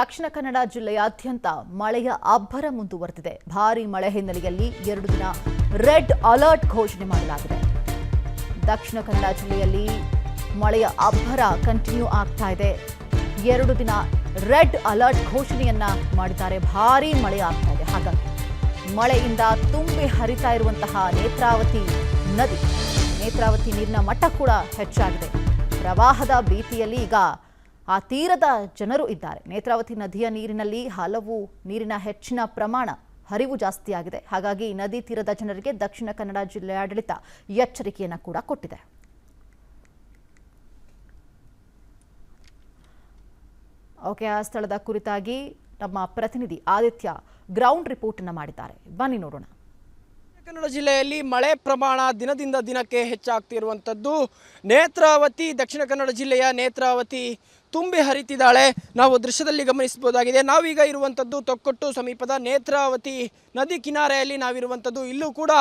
ದಕ್ಷಿಣ ಕನ್ನಡ ಜಿಲ್ಲೆಯಾದ್ಯಂತ ಮಳೆಯ ಅಬ್ಬರ ಮುಂದುವರೆದಿದೆ. ಭಾರೀ ಮಳೆ ಹಿನ್ನೆಲೆಯಲ್ಲಿ 2 ದಿನ ರೆಡ್ ಅಲರ್ಟ್ ಘೋಷಣೆ ಮಾಡಲಾಗಿದೆ. ದಕ್ಷಿಣ ಕನ್ನಡ ಜಿಲ್ಲೆಯಲ್ಲಿ ಮಳೆಯ ಅಬ್ಬರ ಕಂಟಿನ್ಯೂ ಆಗ್ತಾ ಇದೆ. 2 ದಿನ ರೆಡ್ ಅಲರ್ಟ್ ಘೋಷಣೆಯನ್ನ ಮಾಡಿದ್ದಾರೆ. ಭಾರೀ ಮಳೆ ಆಗ್ತಾ ಇದೆ. ಹಾಗಾಗಿ ಮಳೆಯಿಂದ ತುಂಬಿ ಹರಿತಾ ಇರುವಂತಹ ನೇತ್ರಾವತಿ ನೀರಿನ ಮಟ್ಟ ಕೂಡ ಹೆಚ್ಚಾಗಿದೆ. ಪ್ರವಾಹದ ಭೀತಿಯಲ್ಲಿ ಈಗ ಆ ತೀರದ ಜನರು ಇದ್ದಾರೆ. ನೇತ್ರಾವತಿ ನದಿಯ ನೀರಿನಲ್ಲಿ ಹಲವು ನೀರಿನ ಹೆಚ್ಚಿನ ಪ್ರಮಾಣ ಹರಿವು ಜಾಸ್ತಿಯಾಗಿದೆ. ಹಾಗಾಗಿ ನದಿ ತೀರದ ಜನರಿಗೆ ದಕ್ಷಿಣ ಕನ್ನಡ ಜಿಲ್ಲಾಡಳಿತ ಎಚ್ಚರಿಕೆಯನ್ನು ಕೂಡ ಕೊಟ್ಟಿದೆ. ಓಕೆ, ಆ ಸ್ಥಳದ ಕುರಿತಾಗಿ ನಮ್ಮ ಪ್ರತಿನಿಧಿ ಆದಿತ್ಯ ಗ್ರೌಂಡ್ ರಿಪೋರ್ಟ್ ಅನ್ನು ಮಾಡಿದ್ದಾರೆ. ಬನ್ನಿ ನೋಡೋಣ. ಕನ್ನಡ ಜಿಲ್ಲೆಯಲ್ಲಿ ಮಳೆ ಪ್ರಮಾಣ ದಿನದಿಂದ ದಿನಕ್ಕೆ ಹೆಚ್ಚಾಗ್ತಿರುವಂಥದ್ದು. ನೇತ್ರಾವತಿ, ದಕ್ಷಿಣ ಕನ್ನಡ ಜಿಲ್ಲೆಯ ನೇತ್ರಾವತಿ ತುಂಬಿ ಹರಿತಿದ್ದಾಳೆ. ನಾವು ದೃಶ್ಯದಲ್ಲಿ ಗಮನಿಸಬಹುದಾಗಿದೆ. ನಾವೀಗ ಇರುವಂಥದ್ದು ತೊಕ್ಕೊಟ್ಟು ಸಮೀಪದ ನೇತ್ರಾವತಿ ನದಿ ಕಿನಾರೆಯಲ್ಲಿ ನಾವಿರುವಂಥದ್ದು. ಇಲ್ಲೂ ಕೂಡ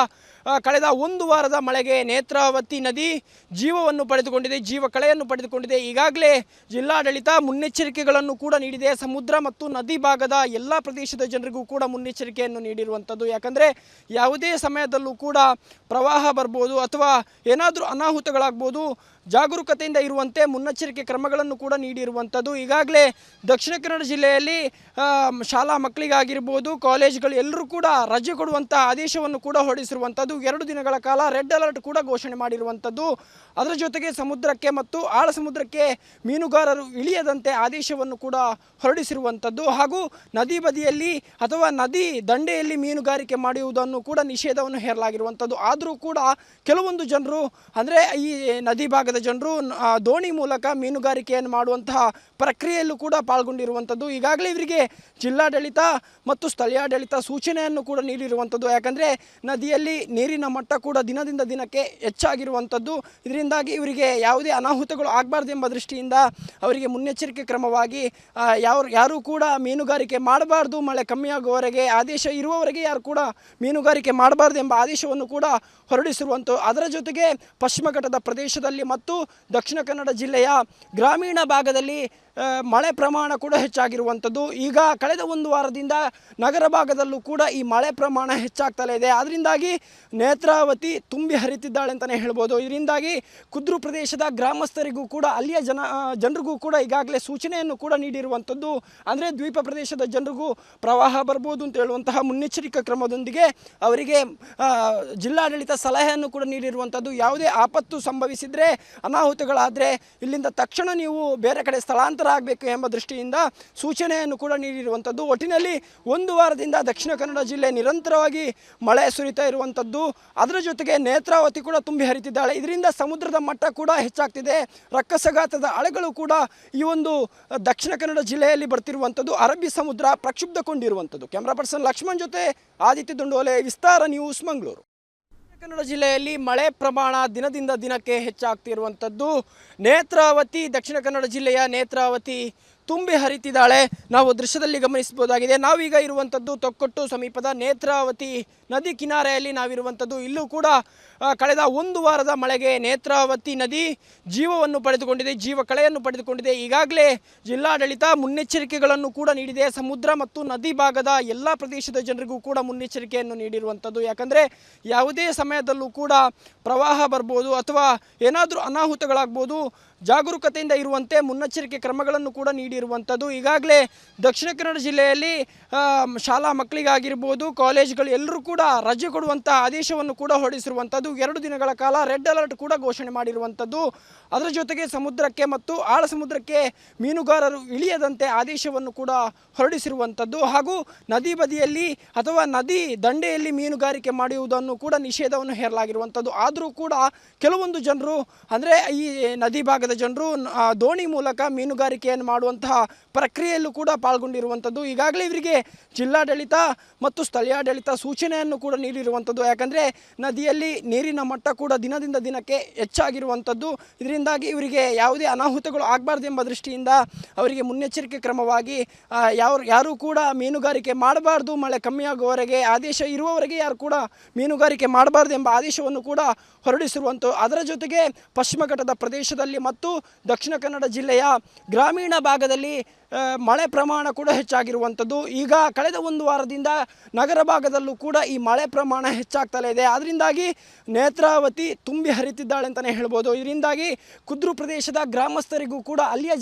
ಕಳೆದ 1 ವಾರದ ಮಳೆಗೆ ನೇತ್ರಾವತಿ ನದಿ ಜೀವವನ್ನು ಪಡೆದುಕೊಂಡಿದೆ, ಜೀವ ಕಳೆಯನ್ನು ಪಡೆದುಕೊಂಡಿದೆ. ಈಗಾಗಲೇ ಜಿಲ್ಲಾಡಳಿತ ಮುನ್ನೆಚ್ಚರಿಕೆಗಳನ್ನು ಕೂಡ ನೀಡಿದೆ. ಸಮುದ್ರ ಮತ್ತು ನದಿ ಭಾಗದ ಎಲ್ಲ ಪ್ರದೇಶದ ಜನರಿಗೂ ಕೂಡ ಮುನ್ನೆಚ್ಚರಿಕೆಯನ್ನು ನೀಡಿರುವಂಥದ್ದು. ಯಾಕಂದರೆ ಯಾವುದೇ ಸಮಯದಲ್ಲೂ ಕೂಡ ಪ್ರವಾಹ ಬರ್ಬೋದು ಅಥವಾ ಏನಾದರೂ ಅನಾಹುತಗಳಾಗ್ಬೋದು. ಜಾಗರೂಕತೆಯಿಂದ ಇರುವಂತೆ ಮುನ್ನೆಚ್ಚರಿಕೆ ಕ್ರಮಗಳನ್ನು ಕೂಡ ನೀಡಿರುವಂಥದ್ದು. ಈಗಾಗಲೇ ದಕ್ಷಿಣ ಕನ್ನಡ ಜಿಲ್ಲೆಯಲ್ಲಿ ಶಾಲಾ ಮಕ್ಕಳಿಗಾಗಿರ್ಬೋದು, ಕಾಲೇಜ್ಗಳು ಎಲ್ಲರೂ ಕೂಡ ರಜೆ ಕೊಡುವಂಥ ಆದೇಶವನ್ನು ಕೂಡ ಹೊರಡಿಸಿರುವಂಥದ್ದು. 2 ದಿನಗಳ ಕಾಲ ರೆಡ್ ಅಲರ್ಟ್ ಕೂಡ ಘೋಷಣೆ ಮಾಡಿರುವಂಥದ್ದು. ಅದರ ಜೊತೆಗೆ ಸಮುದ್ರಕ್ಕೆ ಮತ್ತು ಆಳ ಸಮುದ್ರಕ್ಕೆ ಮೀನುಗಾರರು ಇಳಿಯದಂತೆ ಆದೇಶವನ್ನು ಕೂಡ ಹೊರಡಿಸಿರುವಂಥದ್ದು. ಹಾಗೂ ನದಿ ಬದಿಯಲ್ಲಿ ಅಥವಾ ನದಿ ದಂಡೆಯಲ್ಲಿ ಮೀನುಗಾರಿಕೆ ಮಾಡುವುದನ್ನು ಕೂಡ ನಿಷೇಧವನ್ನು ಹೇರಲಾಗಿರುವಂಥದ್ದು. ಆದರೂ ಕೂಡ ಕೆಲವೊಂದು ಜನರು ಅಂದರೆ ಈ ನದಿ ಭಾಗದ ಜನರು ದೋಣಿ ಮೂಲಕ ಮೀನುಗಾರಿಕೆಯನ್ನು ಮಾಡುವಂತಹ ಪ್ರಕ್ರಿಯೆಯಲ್ಲೂ ಕೂಡ ಪಾಲ್ಗೊಂಡಿರುವಂಥದ್ದು. ಈಗಾಗಲೇ ಇವರಿಗೆ ಜಿಲ್ಲಾಡಳಿತ ಮತ್ತು ಸ್ಥಳೀಯಾಡಳಿತ ಸೂಚನೆಯನ್ನು ಕೂಡ ನೀಡಿರುವಂಥದ್ದು. ಯಾಕಂದರೆ ನದಿಯಲ್ಲಿ ನೀರಿನ ಮಟ್ಟ ಕೂಡ ದಿನದಿಂದ ದಿನಕ್ಕೆ ಹೆಚ್ಚಾಗಿರುವಂಥದ್ದು. ಇದರಿಂದಾಗಿ ಇವರಿಗೆ ಯಾವುದೇ ಅನಾಹುತಗಳು ಆಗಬಾರ್ದು ಎಂಬ ದೃಷ್ಟಿಯಿಂದ ಅವರಿಗೆ ಮುನ್ನೆಚ್ಚರಿಕೆ ಕ್ರಮವಾಗಿ ಯಾರೂ ಕೂಡ ಮೀನುಗಾರಿಕೆ ಮಾಡಬಾರ್ದು, ಮಳೆ ಕಮ್ಮಿಯಾಗುವವರೆಗೆ ಆದೇಶ ಇರುವವರೆಗೆ ಯಾರು ಕೂಡ ಮೀನುಗಾರಿಕೆ ಮಾಡಬಾರ್ದು ಎಂಬ ಆದೇಶವನ್ನು ಕೂಡ ಹೊರಡಿಸಿರುವಂಥದ್ದು. ಅದರ ಜೊತೆಗೆ ಪಶ್ಚಿಮ ಘಟ್ಟದ ಪ್ರದೇಶದಲ್ಲಿ ಮತ್ತು ದಕ್ಷಿಣ ಕನ್ನಡ ಜಿಲ್ಲೆಯ ಗ್ರಾಮೀಣ ಭಾಗದಲ್ಲಿ ಮಳೆ ಪ್ರಮಾಣ ಕೂಡ ಹೆಚ್ಚಾಗಿರುವಂಥದ್ದು. ಈಗ ಕಳೆದ 1 ವಾರದಿಂದ ನಗರ ಭಾಗದಲ್ಲೂ ಕೂಡ ಈ ಮಳೆ ಪ್ರಮಾಣ ಹೆಚ್ಚಾಗ್ತಲೇ ಇದೆ. ಅದರಿಂದಾಗಿ ನೇತ್ರಾವತಿ ತುಂಬಿ ಹರಿತಿದ್ದಾಳೆ ಅಂತಲೇ ಹೇಳ್ಬೋದು. ಇದರಿಂದಾಗಿ ಕುದ್ರು ಪ್ರದೇಶದ ಗ್ರಾಮಸ್ಥರಿಗೂ ಕೂಡ ಅಲ್ಲಿಯ ಜನರಿಗೂ ಕೂಡ ಈಗಾಗಲೇ ಸೂಚನೆಯನ್ನು ಕೂಡ ನೀಡಿರುವಂಥದ್ದು. ಅಂದರೆ ದ್ವೀಪ ಪ್ರದೇಶದ ಜನರಿಗೂ ಪ್ರವಾಹ ಬರ್ಬೋದು ಅಂತ ಹೇಳುವಂತಹ ಮುನ್ನೆಚ್ಚರಿಕಾ ಕ್ರಮದೊಂದಿಗೆ ಅವರಿಗೆ ಜಿಲ್ಲಾಡಳಿತ ಸಲಹೆಯನ್ನು ಕೂಡ ನೀಡಿರುವಂಥದ್ದು. ಯಾವುದೇ ಆಪತ್ತು ಸಂಭವಿಸಿದರೆ, ಅನಾಹುತಗಳಾದರೆ ಇಲ್ಲಿಂದ ತಕ್ಷಣ ನೀವು ಬೇರೆ ಕಡೆ ಸ್ಥಳಾಂತರ ಆಗಬೇಕು ಎಂಬ ದೃಷ್ಟಿಯಿಂದ ಸೂಚನೆಯನ್ನು ಕೂಡ ನೀಡಿರುವಂಥದ್ದು. ಒಟ್ಟಿನಲ್ಲಿ 1 ವಾರದಿಂದ ದಕ್ಷಿಣ ಕನ್ನಡ ಜಿಲ್ಲೆ ನಿರಂತರವಾಗಿ ಮಳೆ ಸುರಿತಾ ಇರುವಂಥದ್ದು. ಅದರ ಜೊತೆಗೆ ನೇತ್ರಾವತಿ ಕೂಡ ತುಂಬಿ ಹರಿತಿದ್ದಾಳೆ. ಇದರಿಂದ ಸಮುದ್ರದ ಮಟ್ಟ ಕೂಡ ಹೆಚ್ಚಾಗ್ತಿದೆ. ರಕ್ಕಸಗಾತ್ರದ ಅಲೆಗಳು ಕೂಡ ಈ ಒಂದು ದಕ್ಷಿಣ ಕನ್ನಡ ಜಿಲ್ಲೆಯಲ್ಲಿ ಬರ್ತಿರುವಂಥದ್ದು. ಅರಬ್ಬಿ ಸಮುದ್ರ ಪ್ರಕ್ಷುಬ್ಧಗೊಂಡಿರುವಂಥದ್ದು. ಕ್ಯಾಮ್ರಾ ಪರ್ಸನ್ ಲಕ್ಷ್ಮಣ್ ಜೊತೆ ಆದಿತ್ಯ ದುಂಡೋಲೆ, ವಿಸ್ತಾರ ನ್ಯೂಸ್, ಮಂಗಳೂರು. ಕನ್ನಡ ಜಿಲ್ಲೆಯಲ್ಲಿ ಮಳೆ ಪ್ರಮಾಣ ದಿನದಿಂದ ದಿನಕ್ಕೆ ಹೆಚ್ಚಾಗ್ತಿರುವಂಥದ್ದು. ನೇತ್ರಾವತಿ, ದಕ್ಷಿಣ ಕನ್ನಡ ಜಿಲ್ಲೆಯ ನೇತ್ರಾವತಿ ತುಂಬಿ ಹರಿತಿದ್ದಾಳೆ. ನಾವು ದೃಶ್ಯದಲ್ಲಿ ಗಮನಿಸಬಹುದಾಗಿದೆ. ನಾವೀಗ ಇರುವಂಥದ್ದು ತೊಕ್ಕೊಟ್ಟು ಸಮೀಪದ ನೇತ್ರಾವತಿ ನದಿ ಕಿನಾರೆಯಲ್ಲಿ ನಾವಿರುವಂಥದ್ದು. ಇಲ್ಲೂ ಕೂಡ ಕಳೆದ 1 ವಾರದ ಮಳೆಗೆ ನೇತ್ರಾವತಿ ನದಿ ಜೀವವನ್ನು ಪಡೆದುಕೊಂಡಿದೆ, ಜೀವ ಕಳೆಯನ್ನು ಪಡೆದುಕೊಂಡಿದೆ. ಈಗಾಗಲೇ ಜಿಲ್ಲಾಡಳಿತ ಮುನ್ನೆಚ್ಚರಿಕೆಗಳನ್ನು ಕೂಡ ನೀಡಿದೆ. ಸಮುದ್ರ ಮತ್ತು ನದಿ ಭಾಗದ ಎಲ್ಲ ಪ್ರದೇಶದ ಜನರಿಗೂ ಕೂಡ ಮುನ್ನೆಚ್ಚರಿಕೆಯನ್ನು ನೀಡಿರುವಂಥದ್ದು. ಯಾಕಂದರೆ ಯಾವುದೇ ಸಮಯದಲ್ಲೂ ಕೂಡ ಪ್ರವಾಹ ಬರ್ಬೋದು ಅಥವಾ ಏನಾದರೂ ಅನಾಹುತಗಳಾಗ್ಬೋದು. ಜಾಗರೂಕತೆಯಿಂದ ಇರುವಂತೆ ಮುನ್ನೆಚ್ಚರಿಕೆ ಕ್ರಮಗಳನ್ನು ಕೂಡ ನೀಡಿರುವಂಥದ್ದು. ಈಗಾಗಲೇ ದಕ್ಷಿಣ ಕನ್ನಡ ಜಿಲ್ಲೆಯಲ್ಲಿ ಶಾಲಾ ಮಕ್ಕಳಿಗಾಗಿರ್ಬೋದು, ಕಾಲೇಜ್ಗಳು ಎಲ್ಲರೂ ಕೂಡ ರಜೆ ಕೊಡುವಂಥ ಆದೇಶವನ್ನು ಕೂಡ ಹೊರಡಿಸಿರುವಂಥದ್ದು. 2 ದಿನಗಳ ಕಾಲ ರೆಡ್ ಅಲರ್ಟ್ ಕೂಡ ಘೋಷಣೆ ಮಾಡಿರುವಂಥದ್ದು. ಅದರ ಜೊತೆಗೆ ಸಮುದ್ರಕ್ಕೆ ಮತ್ತು ಆಳ ಸಮುದ್ರಕ್ಕೆ ಮೀನುಗಾರರು ಇಳಿಯದಂತೆ ಆದೇಶವನ್ನು ಕೂಡ ಹೊರಡಿಸಿರುವಂಥದ್ದು. ಹಾಗೂ ನದಿ ಬದಿಯಲ್ಲಿ ಅಥವಾ ನದಿ ದಂಡೆಯಲ್ಲಿ ಮೀನುಗಾರಿಕೆ ಮಾಡುವುದನ್ನು ಕೂಡ ನಿಷೇಧವನ್ನು ಹೇರಲಾಗಿರುವಂಥದ್ದು. ಆದರೂ ಕೂಡ ಕೆಲವೊಂದು ಜನರು ಅಂದರೆ ಈ ನದಿ ಭಾಗದ ಜನರು ದೋಣಿ ಮೂಲಕ ಮೀನುಗಾರಿಕೆಯನ್ನು ಮಾಡುವಂತಹ ಪ್ರಕ್ರಿಯೆಯಲ್ಲೂ ಕೂಡ ಪಾಲ್ಗೊಂಡಿರುವಂಥದ್ದು. ಈಗಾಗಲೇ ಇವರಿಗೆ ಜಿಲ್ಲಾಡಳಿತ ಮತ್ತು ಸ್ಥಳೀಯಾಡಳಿತ ಸೂಚನೆಯನ್ನು ಕೂಡ ನೀಡಿರುವಂಥದ್ದು. ಯಾಕಂದರೆ ನದಿಯಲ್ಲಿ ನೀರಿನ ಮಟ್ಟ ಕೂಡ ದಿನದಿಂದ ದಿನಕ್ಕೆ ಹೆಚ್ಚಾಗಿರುವಂಥದ್ದು. ಇದರಿಂದಾಗಿ ಇವರಿಗೆ ಯಾವುದೇ ಅನಾಹುತಗಳು ಆಗಬಾರ್ದು ಎಂಬ ದೃಷ್ಟಿಯಿಂದ ಅವರಿಗೆ ಮುನ್ನೆಚ್ಚರಿಕೆ ಕ್ರಮವಾಗಿ ಯಾರೂ ಕೂಡ ಮೀನುಗಾರಿಕೆ ಮಾಡಬಾರ್ದು, ಮಳೆ ಕಮ್ಮಿಯಾಗುವವರೆಗೆ ಆದೇಶ ಇರುವವರೆಗೆ ಯಾರು ಕೂಡ ಮೀನುಗಾರಿಕೆ ಮಾಡಬಾರ್ದು ಎಂಬ ಆದೇಶವನ್ನು ಕೂಡ ಹೊರಡಿಸಿರುವಂಥದ್ದು. ಅದರ ಜೊತೆಗೆ ಪಶ್ಚಿಮ ಘಟ್ಟದ ಪ್ರದೇಶದಲ್ಲಿ ಮತ್ತು ದಕ್ಷಿಣ ಕನ್ನಡ ಜಿಲ್ಲೆಯ ಗ್ರಾಮೀಣ ಭಾಗದಲ್ಲಿ ಮಳೆ ಪ್ರಮಾಣ ಕೂಡ ಹೆಚ್ಚಾಗಿರುವಂಥದ್ದು. ಈಗ ಕಳೆದ ಒಂದು ವಾರದಿಂದ ನಗರ ಭಾಗದಲ್ಲೂ ಕೂಡ ಈ ಮಳೆ ಪ್ರಮಾಣ ಹೆಚ್ಚಾಗ್ತಲೇ ಇದೆ. ಅದರಿಂದಾಗಿ ನೇತ್ರಾವತಿ ತುಂಬಿ ಹರಿತಿದ್ದಾಳೆ ಅಂತಲೇ ಹೇಳ್ಬೋದು. ಇದರಿಂದಾಗಿ ಕುದ್ರು ಪ್ರದೇಶದ ಗ್ರಾಮಸ್ಥರಿಗೂ ಕೂಡ ಅಲ್ಲಿಯ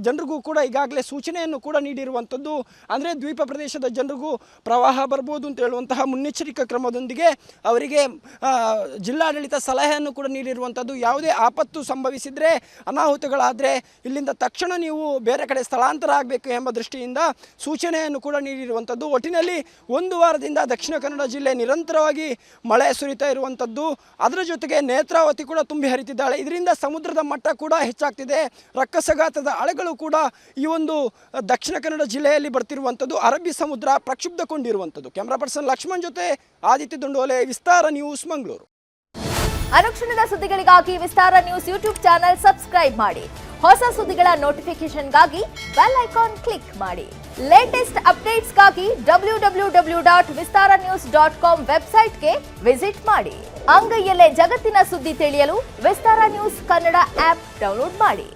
ಜನರಿಗೂ ಕೂಡ ಈಗಾಗಲೇ ಸೂಚನೆಯನ್ನು ಕೂಡ ನೀಡಿರುವಂಥದ್ದು. ಅಂದರೆ ದ್ವೀಪ ಪ್ರದೇಶದ ಜನರಿಗೂ ಪ್ರವಾಹ ಬರ್ಬೋದು ಅಂತ ಹೇಳುವಂತಹ ಮುನ್ನೆಚ್ಚರಿಕಾ ಕ್ರಮದೊಂದಿಗೆ ಅವರಿಗೆ ಜಿಲ್ಲಾಡಳಿತ ಸಲಹೆಯನ್ನು ಕೂಡ ನೀಡಿರುವಂಥದ್ದು. ಯಾವುದೇ ಆಪತ್ತು ಸಂಭವಿಸಿದರೆ, ಅನಾಹುತಗಳಾದರೆ ಇಲ್ಲಿಂದ ತಕ್ಷಣ ನೀವು ಬೇರೆ ಕಡೆ ಸ್ಥಳಾಂತರ ಆಗಬೇಕು ಎಂಬ ದೃಷ್ಟಿಯಿಂದ ಸೂಚನೆಯನ್ನು ಕೂಡ ನೀಡಿರುವಂಥದ್ದು. ಒಟ್ಟಿನಲ್ಲಿ ಒಂದು ವಾರದಿಂದ ದಕ್ಷಿಣ ಕನ್ನಡ ಜಿಲ್ಲೆ ನಿರಂತರವಾಗಿ ಮಳೆ ಸುರಿತಾ ಇರುವಂಥದ್ದು. ಅದರ ಜೊತೆಗೆ ನೇತ್ರಾವತಿ ಕೂಡ ತುಂಬಿ ಹರಿತಿದ್ದಾಳೆ. ಇದರಿಂದ ಸಮುದ್ರದ ಮಟ್ಟ ಕೂಡ ಹೆಚ್ಚಾಗ್ತಿದೆ. ರಕ್ಕಸಗಾತದ ಅಲೆಗಳು ಕೂಡ ಈ ಒಂದು ದಕ್ಷಿಣ ಕನ್ನಡ ಜಿಲ್ಲೆಯಲ್ಲಿ ಬರ್ತಿರುವಂಥದ್ದು. ಅರಬ್ಬಿ ಸಮುದ್ರ ಪ್ರಕ್ಷುಬ್ಧಗೊಂಡಿರುವಂಥದ್ದು. ಕ್ಯಾಮರಾ ಪರ್ಸನ್ ಲಕ್ಷ್ಮಣ್ ಜೊತೆ ಆದಿತ್ಯ ದುಂಡೋಲೆ, ವಿಸ್ತಾರ ನ್ಯೂಸ್, ಮಂಗಳೂರು. ಅನುಕ್ಷಣದ ಸುದ್ದಿಗಳಿಗಾಗಿ ವಿಸ್ತಾರ ನ್ಯೂಸ್ ಯೂಟ್ಯೂಬ್ ಚಾನೆಲ್ ಸಬ್ಸ್ಕ್ರೈಬ್ ಮಾಡಿ. ಹೊಸ ಸುದ್ದಿಗಳ ನೋಟಿಫಿಕೇಶನ್ಗಾಗಿ ಬೆಲ್ ಐಕಾನ್ ಕ್ಲಿಕ್ ಮಾಡಿ. ಲೇಟೆಸ್ಟ್ ಅಪ್ಡೇಟ್ಸ್ಗಾಗಿ www.vistaranews.com ವೆಬ್ಸೈಟ್ಗೆ ವಿಸಿಟ್ ಮಾಡಿ. ಅಂಗೈಯಲ್ಲೇ ಜಗತ್ತಿನ ಸುದ್ದಿ ತಿಳಿಯಲು ವಿಸ್ತಾರ ನ್ಯೂಸ್ ಕನ್ನಡ ಆಪ್ ಡೌನ್ಲೋಡ್ ಮಾಡಿ.